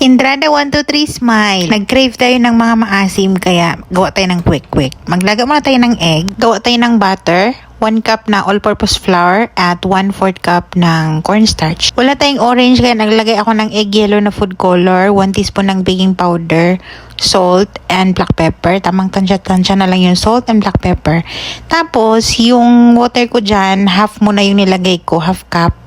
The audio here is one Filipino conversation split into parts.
Indrada 1, 2, 3, smile. Nag-crave tayo ng mga maasim kaya gawa tayo ng quick. Maglaga muna tayo ng egg. Gawa tayo ng butter. 1 cup na all-purpose flour at 1/4 cup ng cornstarch. Wala tayong orange kaya naglagay ako ng egg yellow na food color, 1 teaspoon ng baking powder, salt, and black pepper. Tamang tansya na lang yung salt and black pepper. Tapos, yung water ko dyan, half muna yung nilagay ko, half cup.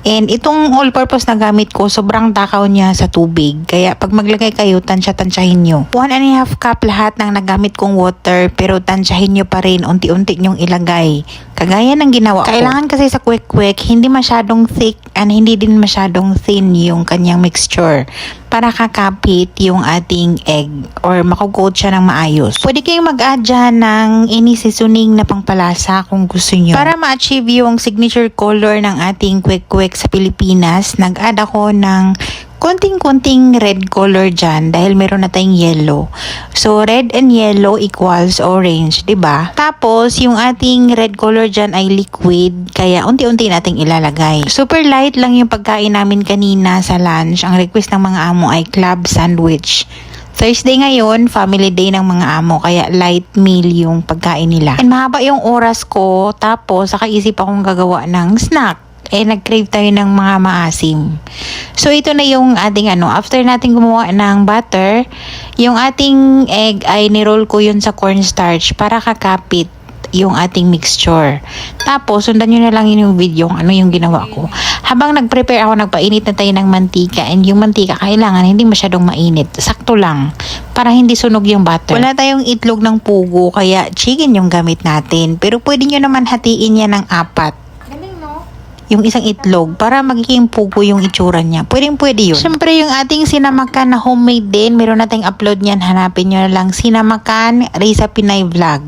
And itong all-purpose na gamit ko, sobrang takaw niya sa tubig. Kaya pag maglagay kayo, tansyahin nyo. 1.5 cup lahat ng nagamit kong water, pero tansyahin nyo pa rin, unti-unti nyong ilagay. Kagaya ng ginawa ko. Kailangan kasi sa quick, hindi masyadong thick and hindi din masyadong thin yung kanyang mixture para kakapit yung ating egg or makukoat siya ng maayos. Pwede kayong mag-add dyan ng any seasoning na pangpalasa kung gusto nyo. Para ma-achieve yung signature color ng ating quick sa Pilipinas, nag-add ako ng konting red color dyan dahil meron na tayong yellow. So, red and yellow equals orange, 'di ba? Tapos, yung ating red color dyan ay liquid, kaya unti-unti nating ilalagay. Super light lang yung pagkain namin kanina sa lunch. Ang request ng mga amo ay club sandwich. Thursday ngayon, family day ng mga amo, kaya light meal yung pagkain nila. And mahaba yung oras ko, tapos sakaisip akong gagawa ng snack. Nag-crave tayo ng mga maasim. So, ito na yung ating after natin gumawa ng butter, yung ating egg ay niroll ko yun sa cornstarch para kakapit yung ating mixture. Tapos, sundan nyo na lang yung video kung ano yung ginawa ko. Habang nag-prepare ako, nagpainit na tayo ng mantika, and yung mantika kailangan hindi masyadong mainit. Sakto lang para hindi sunog yung butter. Wala tayong itlog ng pugo, kaya chicken yung gamit natin. Pero pwede nyo naman hatiin yan ng 4. Yung isang itlog para magiging pugo yung itsura niya. Pwede yun. Siyempre yung ating sinamakan na homemade din, meron nating upload niyan. Hanapin nyo na lang sinamakan Risa Pinay Vlog.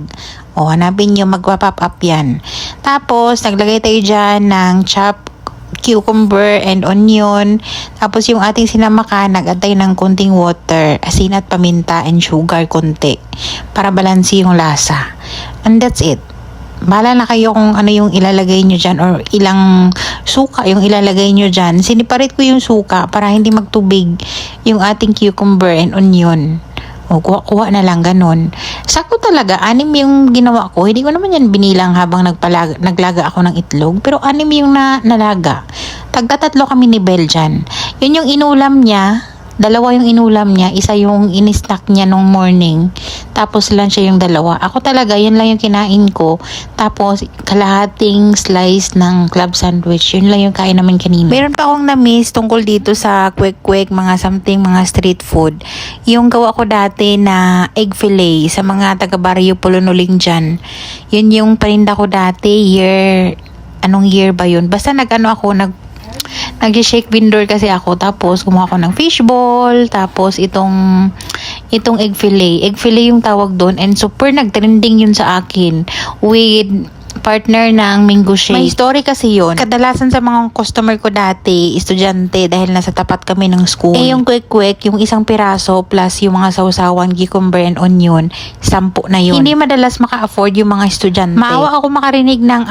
O hanapin nyo, magpa-pop up yan. Tapos naglagay tayo dyan ng chopped cucumber and onion. Tapos yung ating sinamakan, nag-add tayo ng konting water, asin at paminta and sugar konti para balanse yung lasa. And that's it. Bahala na kayo kung ano yung ilalagay nyo dyan or ilang suka yung ilalagay nyo dyan. Siniparate ko yung suka para hindi magtubig yung ating cucumber and onion. O, kuha na lang, ganun. Sakto talaga, 6 yung ginawa ko. Hindi ko naman yan binilang habang naglaga ako ng itlog. Pero 6 yung nalaga. Tagka-3 kami ni Bel dyan. Yun yung inulam niya. 2 yung inulam niya, 1 yung in-snack niya nung morning, tapos lunch siya yung 2. Ako talaga, yan lang yung kinain ko, tapos kalahating slice ng club sandwich, yun lang yung kain namin kanina. Meron pa akong na-miss tungkol dito sa quick, mga street food. Yung gawa ko dati na egg fillet sa mga taga-Barrio Polonuling dyan. Yun yung paninda ko dati, anong year ba yun? Basta nag-shake vendor kasi ako, tapos kumuha ako ng fishball, tapos itong egg fillet yung tawag doon, and super nag-trending yun sa akin with partner ng mango shake. May story kasi yun. Kadalasan sa mga customer ko dati, estudyante, dahil nasa tapat kami ng school. Yung quick, yung 1 piraso plus yung mga sausawan, cucumber and onion, 10 na yun. Hindi madalas maka-afford yung mga estudyante. Maawa ako makarinig ng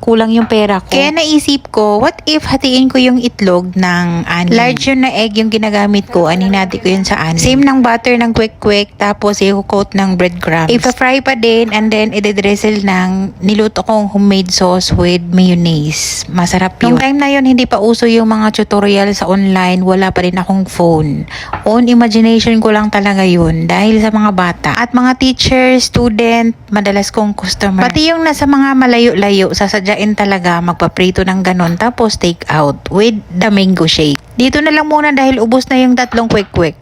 kulang yung pera ko. Kaya naisip ko, what if hatiin ko yung itlog ng 6? Large yun na egg yung ginagamit ko, aninati ko yun sa 6. Same ng butter ng quick, tapos i-coat ng breadcrumbs. Ipa-fry pa din, and then i-drizzle ng niluto kong homemade sauce with mayonnaise. Masarap yun. Nung time na yun, hindi pa uso yung mga tutorial sa online, wala pa rin akong phone. Own imagination ko lang talaga yun, dahil sa mga bata. At mga teacher, student, madalas kong customer. Pati yung nasa mga malayo-layo, sasadyain talaga magpaprito ng ganon, tapos take out with the mango shake. Dito na lang muna dahil ubos na yung 3 quick.